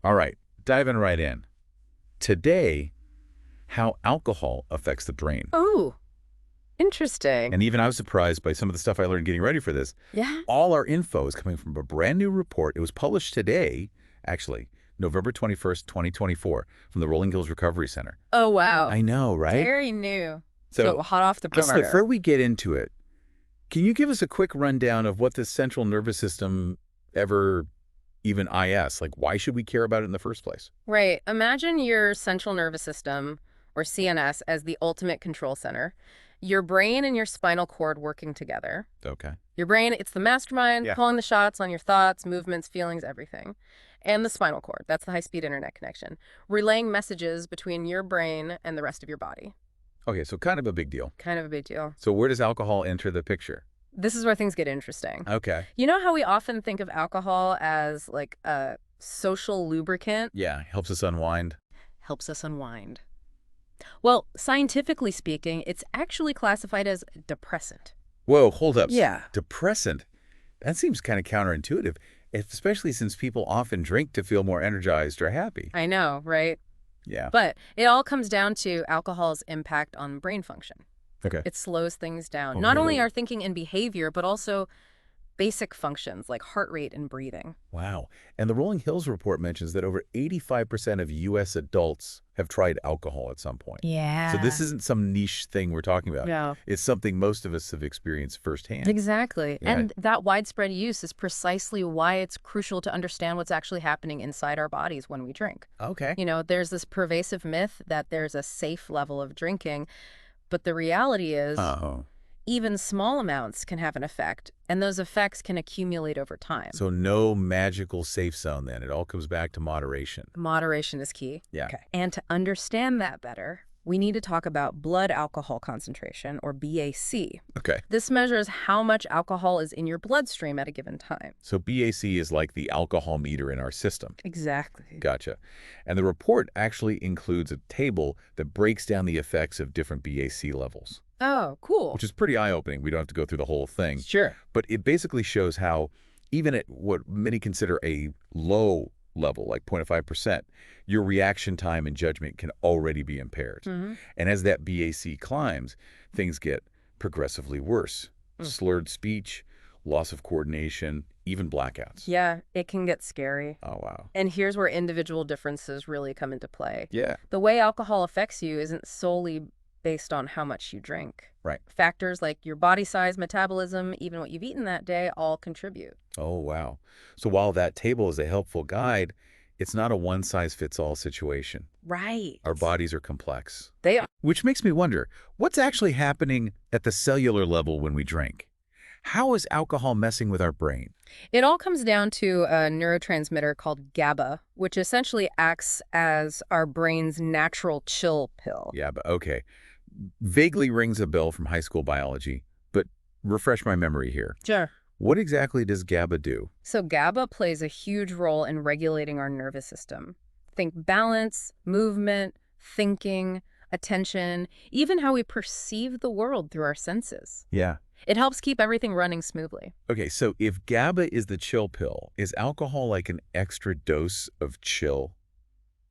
All right, diving right in. Today, how alcohol affects the brain. Oh, interesting. And even I was surprised by some of the stuff I learned getting ready for this. Yeah. All our info is coming from a brand new report. It was published today, actually, November 21st, 2024, from the Rolling Hills Recovery Center. Oh, wow. I know, right? Very new. So, So hot off the before presser. we get into it, can you give us a quick rundown of what the central nervous system ever even IS? Like, why should we care about it in the first place? Right. Imagine your central nervous system, or CNS, as the ultimate control center. Your brain and your spinal cord working together. Okay. Your brain, it's the mastermind, Yeah. calling the shots on your thoughts, movements, feelings, everything. And the spinal cord, that's the high-speed internet connection, relaying messages between your brain and the rest of your body. Okay, so kind of a big deal. Kind of a big deal. So where does alcohol enter the picture? This is where things get interesting. Okay. You know how we often think of alcohol as like a social lubricant? Yeah, helps us unwind. Helps us unwind. Well, scientifically speaking, it's actually classified as depressant. Whoa, hold up. Yeah. Depressant. That seems kind of counterintuitive, especially since people often drink to feel more energized or happy. I know, right? Yeah. But it all comes down to alcohol's impact on brain function. Okay. It slows things down. Oh, Not only really? our thinking and behavior, but also basic functions like heart rate and breathing. Wow. And the Rolling Hills report mentions that over 85% of U.S. adults have tried alcohol at some point. Yeah. So this isn't some niche thing we're talking about. Yeah. It's something most of us have experienced firsthand. Exactly. Yeah. And that widespread use is precisely why it's crucial to understand what's actually happening inside our bodies when we drink. Okay. You know, there's this pervasive myth that there's a safe level of drinking, but the reality is Oh. even small amounts can have an effect, and those effects can accumulate over time. So no magical safe zone then. It all comes back to moderation. Moderation is key. Yeah. Okay. And to understand that better, we need to talk about blood alcohol concentration, or BAC. Okay. This measures how much alcohol is in your bloodstream at a given time. So BAC is like the alcohol meter in our system. Exactly. Gotcha. And the report actually includes a table that breaks down the effects of different BAC levels, Oh, cool. which is pretty eye-opening. We don't have to go through the whole thing. Sure. But it basically shows how even at what many consider a low level, like 0.5%, your reaction time and judgment can already be impaired. Mm-hmm. And as that BAC climbs, things get progressively worse. Slurred speech, loss of coordination, even blackouts. Yeah, it can get scary. Oh, wow. And here's where individual differences really come into play. Yeah. The way alcohol affects you isn't solely based on how much you drink. Right. Factors like your body size, metabolism, even what you've eaten that day all contribute. Oh, wow. So while that table is a helpful guide, it's not a one-size-fits-all situation. Right. Our bodies are complex. They are. Which makes me wonder, what's actually happening at the cellular level when we drink? How is alcohol messing with our brain? It all comes down to a neurotransmitter called GABA, which essentially acts as our brain's natural chill pill. Yeah, but okay. Vaguely rings a bell from high school biology, but refresh my memory here. Sure. What exactly does GABA do? So GABA plays a huge role in regulating our nervous system. Think balance, movement, thinking, attention, even how we perceive the world through our senses. Yeah. It helps keep everything running smoothly. Okay, so if GABA is the chill pill, is alcohol like an extra dose of chill?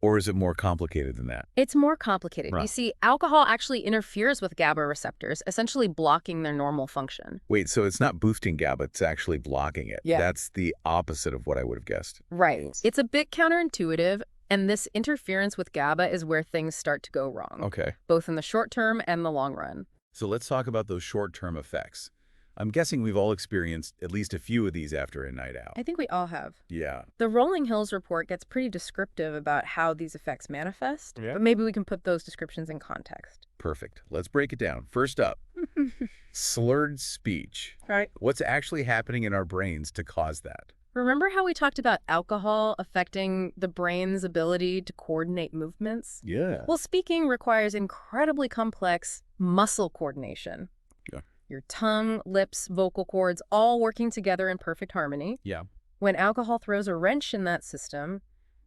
Or is it more complicated than that? It's more complicated. Right. You see, alcohol actually interferes with GABA receptors, essentially blocking their normal function. Wait, so it's not boosting GABA, it's actually blocking it. Yeah. That's the opposite of what I would have guessed. Right. It's a bit counterintuitive, and this interference with GABA is where things start to go wrong, Okay. both in the short term and the long run. So let's talk about those short-term effects. I'm guessing we've all experienced at least a few of these after a night out. I think we all have. Yeah. The Rolling Hills report gets pretty descriptive about how these effects manifest, Yeah. but maybe we can put those descriptions in context. Perfect. Let's break it down. First up, slurred speech. Right. What's actually happening in our brains to cause that? Remember how we talked about alcohol affecting the brain's ability to coordinate movements? Yeah. Well, speaking requires incredibly complex muscle coordination. Yeah. Your tongue, lips, vocal cords, all working together in perfect harmony. Yeah. When alcohol throws a wrench in that system,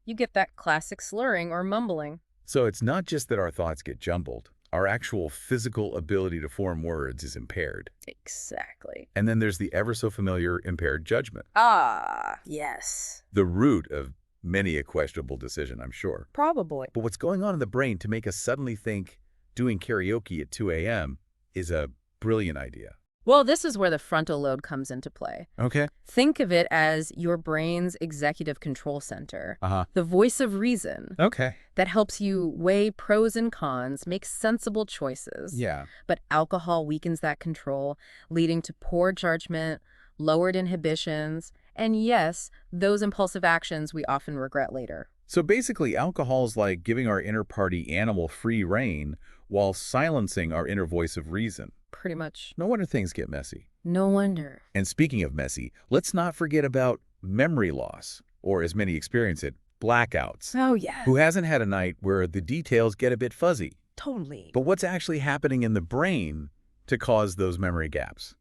you get that classic slurring or mumbling. So it's not just that our thoughts get jumbled. Our actual physical ability to form words is impaired. Exactly. And then there's the ever so familiar impaired judgment. Ah, yes. The root of many a questionable decision, I'm sure. Probably. But what's going on in the brain to make us suddenly think doing karaoke at 2 a.m. is a brilliant idea? Well, this is where the frontal lobe comes into play. Okay. Think of it as your brain's executive control center, Uh-huh. the voice of reason Okay. that helps you weigh pros and cons, make sensible choices. Yeah. But alcohol weakens that control, leading to poor judgment, lowered inhibitions, and yes, those impulsive actions we often regret later. So basically, alcohol is like giving our inner party animal free rein while silencing our inner voice of reason. Pretty much. No wonder things get messy. No wonder. And speaking of messy, let's not forget about memory loss, or as many experience it, blackouts. Oh, yeah. Who hasn't had a night where the details get a bit fuzzy? Totally. But what's actually happening in the brain to cause those memory gaps?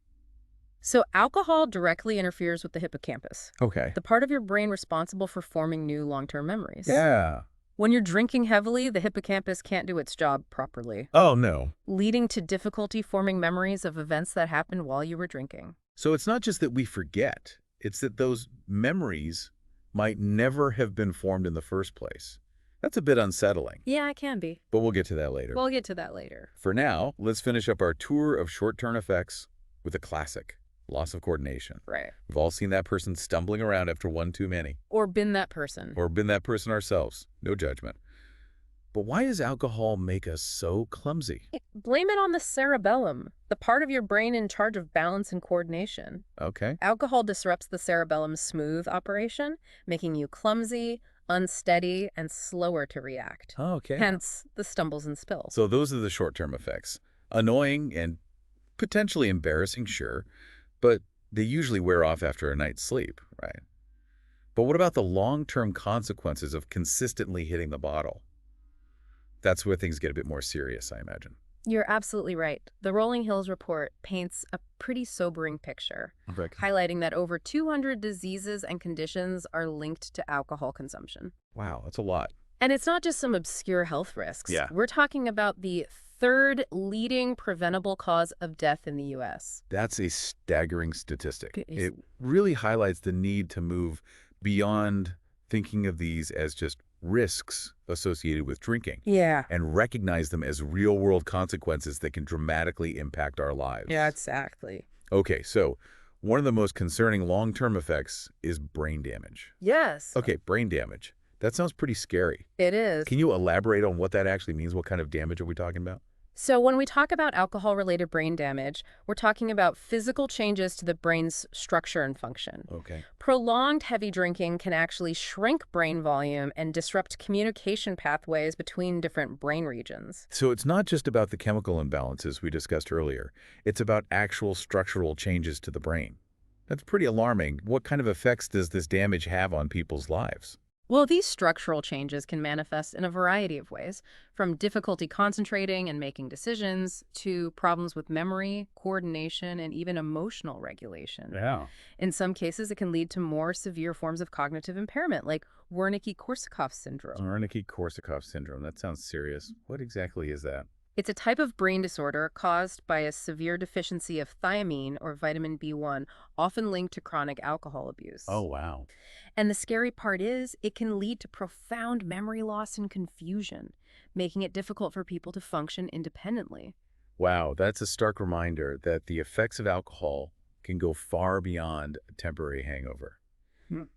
So alcohol directly interferes with the hippocampus, Okay. the part of your brain responsible for forming new long-term memories. Yeah. When you're drinking heavily, the hippocampus can't do its job properly, Oh, no. leading to difficulty forming memories of events that happened while you were drinking. So it's not just that we forget, it's that those memories might never have been formed in the first place. That's a bit unsettling, Yeah, it can be. but we'll get to that later. We'll get to that later. For now, let's finish up our tour of short-term effects with a classic, loss of coordination. Right. We've all seen that person stumbling around after one too many, Or been that person. or been that person ourselves. No judgment. But why does alcohol make us so clumsy? Blame it on the cerebellum, the part of your brain in charge of balance and coordination. Okay. Alcohol disrupts the cerebellum's smooth operation, making you clumsy, unsteady, and slower to react. Okay. Hence the stumbles and spills. So those are the short-term effects. Annoying and potentially embarrassing, sure, but they usually wear off after a night's sleep, right? But what about the long-term consequences of consistently hitting the bottle? That's where things get a bit more serious, I imagine. You're absolutely right. The Rolling Hills report paints a pretty sobering picture, Okay. highlighting that over 200 diseases and conditions are linked to alcohol consumption. Wow, that's a lot. And it's not just some obscure health risks. Yeah. We're talking about the third leading preventable cause of death in the U.S. That's a staggering statistic. It is. It really highlights the need to move beyond thinking of these as just risks associated with drinking Yeah. and recognize them as real-world consequences that can dramatically impact our lives. Yeah, exactly. Okay, so one of the most concerning long-term effects is brain damage. Yes. Okay, brain damage. That sounds pretty scary. It is. Can you elaborate on what that actually means? What kind of damage are we talking about? So when we talk about alcohol-related brain damage, we're talking about physical changes to the brain's structure and function. Okay. Prolonged heavy drinking can actually shrink brain volume and disrupt communication pathways between different brain regions. So it's not just about the chemical imbalances we discussed earlier. It's about actual structural changes to the brain. That's pretty alarming. What kind of effects does this damage have on people's lives? Well, these structural changes can manifest in a variety of ways, from difficulty concentrating and making decisions to problems with memory, coordination, and even emotional regulation. Yeah. In some cases, it can lead to more severe forms of cognitive impairment, like Wernicke-Korsakoff syndrome. Wernicke-Korsakoff syndrome. That sounds serious. What exactly is that? It's a type of brain disorder caused by a severe deficiency of thiamine or vitamin B1, often linked to chronic alcohol abuse. Oh, wow. And the scary part is, it can lead to profound memory loss and confusion, making it difficult for people to function independently. Wow, that's a stark reminder that the effects of alcohol can go far beyond a temporary hangover.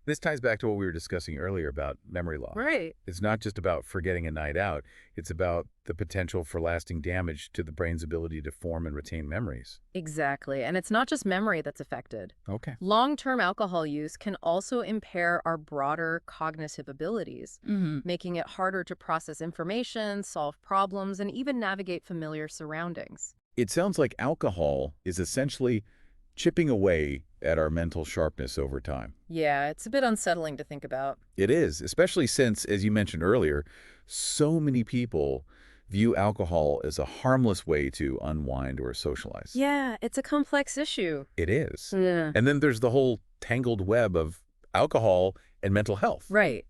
This ties back to what we were discussing earlier about memory loss. Right. It's not just about forgetting a night out. It's about the potential for lasting damage to the brain's ability to form and retain memories. Exactly. And it's not just memory that's affected. Okay. Long-term alcohol use can also impair our broader cognitive abilities, making it harder to process information, solve problems, and even navigate familiar surroundings. It sounds like alcohol is essentially chipping away at our mental sharpness over time. Yeah, it's a bit unsettling to think about. It is, especially since, as you mentioned earlier, so many people view alcohol as a harmless way to unwind or socialize. Yeah, it's a complex issue. It is. Yeah. And then there's the whole tangled web of alcohol and mental health. Right.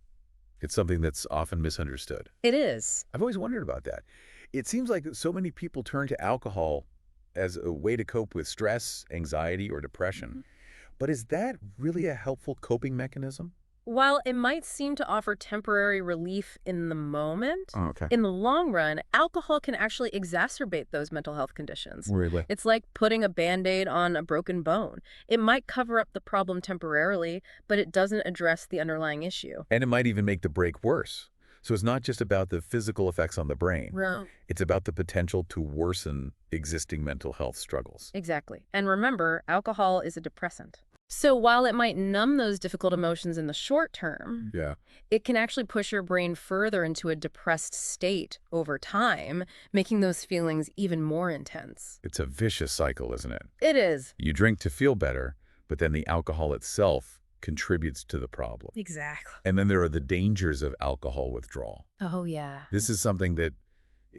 It's something that's often misunderstood. It is. I've always wondered about that. It seems like so many people turn to alcohol as a way to cope with stress, anxiety, or depression. But is that really a helpful coping mechanism? While it might seem to offer temporary relief in the moment, Oh, okay. in the long run, alcohol can actually exacerbate those mental health conditions. Really? It's like putting a Band-Aid on a broken bone. It might cover up the problem temporarily, but it doesn't address the underlying issue. And it might even make the break worse. So it's not just about the physical effects on the brain. Right. It's about the potential to worsen existing mental health struggles. Exactly. And remember, alcohol is a depressant. So while it might numb those difficult emotions in the short term, Yeah. it can actually push your brain further into a depressed state over time, making those feelings even more intense. It's a vicious cycle, isn't it? It is. You drink to feel better, but then the alcohol itself contributes to the problem. Exactly. And then there are the dangers of alcohol withdrawal. Oh, yeah. This is something that,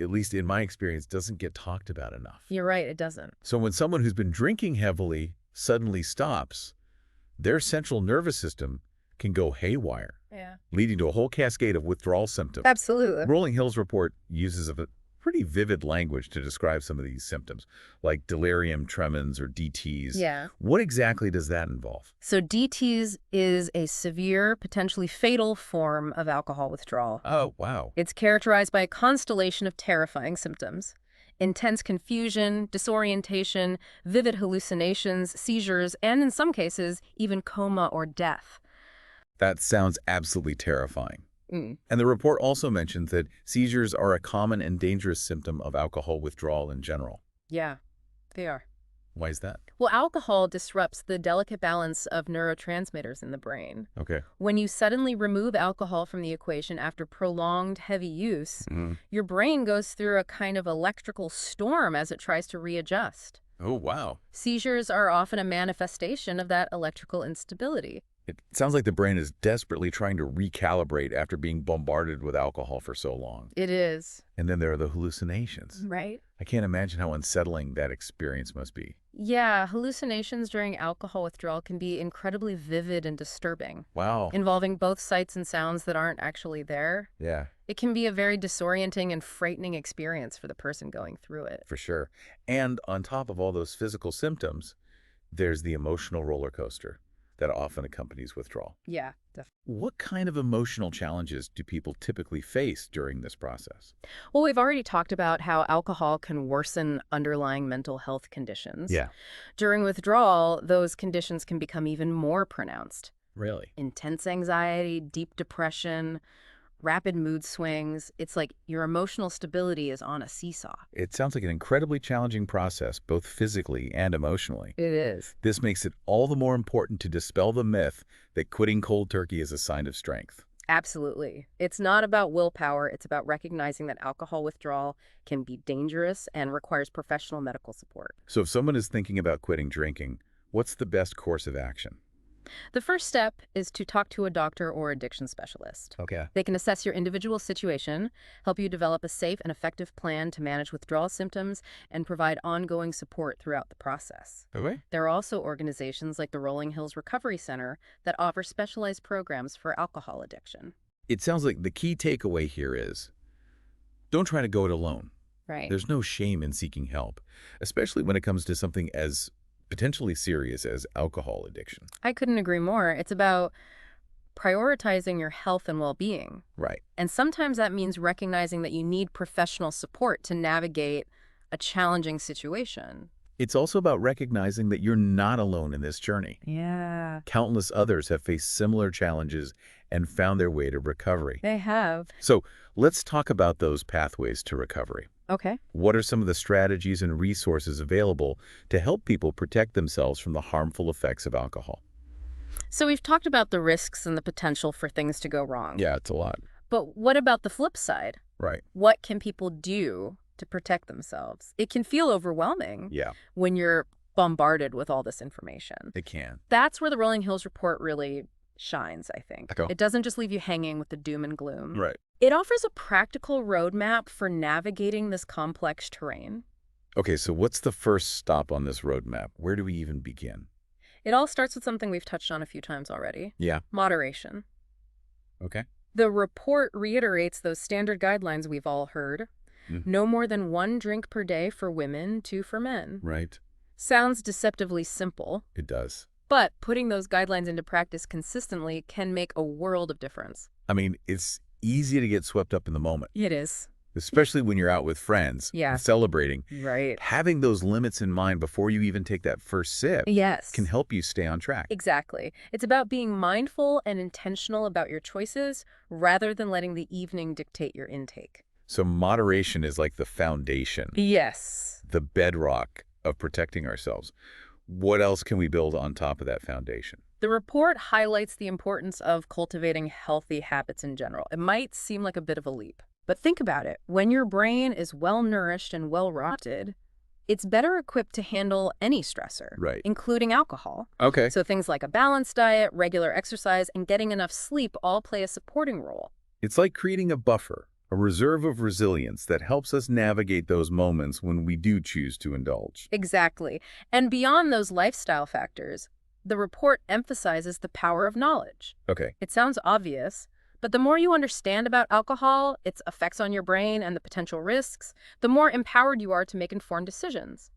at least in my experience, doesn't get talked about enough. You're right, it doesn't. So when someone who's been drinking heavily suddenly stops, their central nervous system can go haywire, Yeah. leading to a whole cascade of withdrawal symptoms. Absolutely. Rolling Hills report uses a pretty vivid language to describe some of these symptoms, like delirium tremens or DTs. Yeah. What exactly does that involve? So DTs is a severe, potentially fatal form of alcohol withdrawal. Oh, wow. It's characterized by a constellation of terrifying symptoms: intense confusion, disorientation, vivid hallucinations, seizures, and in some cases, even coma or death. That sounds absolutely terrifying. Mm. And the report also mentions that seizures are a common and dangerous symptom of alcohol withdrawal in general. Yeah, they are. Why is that? Well, alcohol disrupts the delicate balance of neurotransmitters in the brain. Okay. When you suddenly remove alcohol from the equation after prolonged heavy use, your brain goes through a kind of electrical storm as it tries to readjust. Oh, wow. Seizures are often a manifestation of that electrical instability. It sounds like the brain is desperately trying to recalibrate after being bombarded with alcohol for so long. It is. And then there are the hallucinations. Right? I can't imagine how unsettling that experience must be. Yeah, hallucinations during alcohol withdrawal can be incredibly vivid and disturbing, Wow. involving both sights and sounds that aren't actually there. Yeah, It can be a very disorienting and frightening experience for the person going through it. for sure. And on top of all those physical symptoms, there's the emotional roller coaster that often accompanies withdrawal. Yeah, definitely. What kind of emotional challenges do people typically face during this process? Well, we've already talked about how alcohol can worsen underlying mental health conditions. Yeah. During withdrawal, those conditions can become even more pronounced. Really? Intense anxiety, deep depression, rapid mood swings. It's like your emotional stability is on a seesaw. It sounds like an incredibly challenging process, both physically and emotionally. It is. This makes it all the more important to dispel the myth that quitting cold turkey is a sign of strength. Absolutely. It's not about willpower. It's about recognizing that alcohol withdrawal can be dangerous and requires professional medical support. So if someone is thinking about quitting drinking, what's the best course of action? The first step is to talk to a doctor or addiction specialist. Okay. They can assess your individual situation, help you develop a safe and effective plan to manage withdrawal symptoms, and provide ongoing support throughout the process. Okay. There are also organizations like the Rolling Hills Recovery Center that offer specialized programs for alcohol addiction. It sounds like the key takeaway here is don't try to go it alone. Right. There's no shame in seeking help, especially when it comes to something as potentially serious as alcohol addiction. I couldn't agree more. It's about prioritizing your health and well-being. Right. And sometimes that means recognizing that you need professional support to navigate a challenging situation. It's also about recognizing that you're not alone in this journey. Yeah. Countless others have faced similar challenges and found their way to recovery. They have. So let's talk about those pathways to recovery. Okay. What are some of the strategies and resources available to help people protect themselves from the harmful effects of alcohol? So we've talked about the risks and the potential for things to go wrong. Yeah, it's a lot. But what about the flip side? Right. What can people do to protect themselves? It can feel overwhelming Yeah, when you're bombarded with all this information. it can. That's where the Rolling Hills report really shines, I think. Okay. It doesn't just leave you hanging with the doom and gloom. Right. It offers a practical roadmap for navigating this complex terrain. Okay, so what's the first stop on this roadmap? Where do we even begin? It all starts with something we've touched on a few times already: Yeah. moderation. Okay. The report reiterates those standard guidelines we've all heard. No more than 1 drink per day for women, 2 for men. Right. Sounds deceptively simple, It does. But putting those guidelines into practice consistently can make a world of difference. I mean, it's easy to get swept up in the moment, It is. especially when you're out with friends Yeah. and celebrating. Right. Having those limits in mind before you even take that first sip Yes. can help you stay on track. Exactly. It's about being mindful and intentional about your choices rather than letting the evening dictate your intake. So moderation is like the foundation, Yes. the bedrock of protecting ourselves. What else can we build on top of that foundation? The report highlights the importance of cultivating healthy habits in general. It might seem like a bit of a leap, but think about it. When your brain is well-nourished and well-rested, it's better equipped to handle any stressor, Right. including alcohol. Okay. So things like a balanced diet, regular exercise, and getting enough sleep all play a supporting role. It's like creating a buffer, a reserve of resilience that helps us navigate those moments when we do choose to indulge. Exactly. And beyond those lifestyle factors, the report emphasizes the power of knowledge. Okay. It sounds obvious, but the more you understand about alcohol, its effects on your brain, and the potential risks, the more empowered you are to make informed decisions.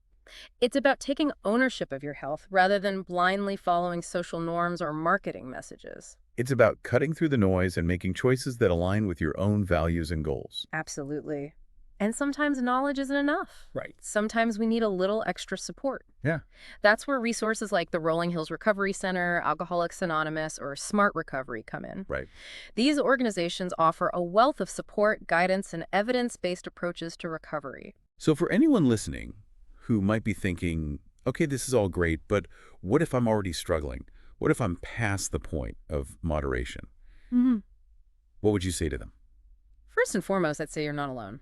It's about taking ownership of your health rather than blindly following social norms or marketing messages. It's about cutting through the noise and making choices that align with your own values and goals. Absolutely. And sometimes knowledge isn't enough. Right. Sometimes we need a little extra support. Yeah. That's where resources like the Rolling Hills Recovery Center, Alcoholics Anonymous, or Smart Recovery come in. Right. These organizations offer a wealth of support, guidance, and evidence-based approaches to recovery. So for anyone listening who might be thinking, okay, this is all great, but what if I'm already struggling? What if I'm past the point of moderation? Mm-hmm. What would you say to them? First and foremost, I'd say you're not alone.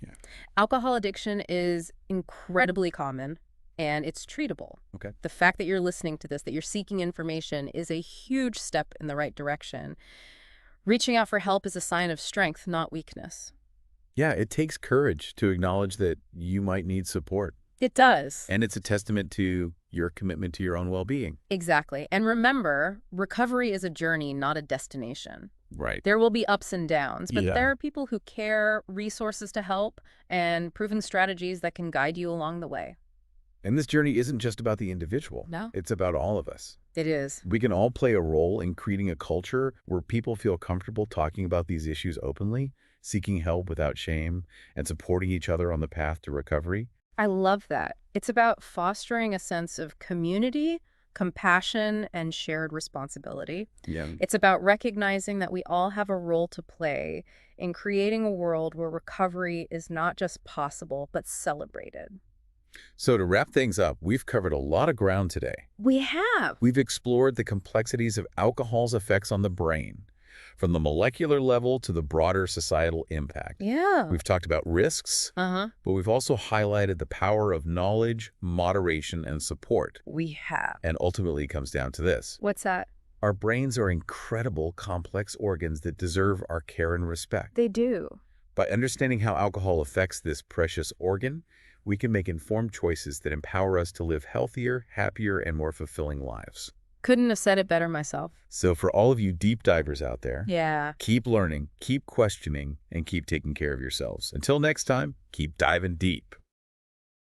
Yeah. Alcohol addiction is incredibly common, and it's treatable. Okay. The fact that you're listening to this, that you're seeking information, is a huge step in the right direction. Reaching out for help is a sign of strength, not weakness. Yeah, it takes courage to acknowledge that you might need support. It does. And it's a testament to your commitment to your own well-being. Exactly. And remember, recovery is a journey, not a destination. Right. There will be ups and downs, but Yeah. there are people who care, resources to help, and proven strategies that can guide you along the way. And this journey isn't just about the individual. No. It's about all of us. It is. We can all play a role in creating a culture where people feel comfortable talking about these issues openly, seeking help without shame, and supporting each other on the path to recovery. I love that. It's about fostering a sense of community, compassion, and shared responsibility. Yeah. It's about recognizing that we all have a role to play in creating a world where recovery is not just possible, but celebrated. So to wrap things up, we've covered a lot of ground today. We have. We've explored the complexities of alcohol's effects on the brain, from the molecular level to the broader societal impact. Yeah. We've talked about risks, but we've also highlighted the power of knowledge, moderation, and support. We have. And ultimately it comes down to this. What's that? Our brains are incredible, complex organs that deserve our care and respect. They do. By understanding how alcohol affects this precious organ, we can make informed choices that empower us to live healthier, happier, and more fulfilling lives. Couldn't have said it better myself. So for all of you deep divers out there, Yeah. keep learning, keep questioning, and keep taking care of yourselves. Until next time, keep diving deep.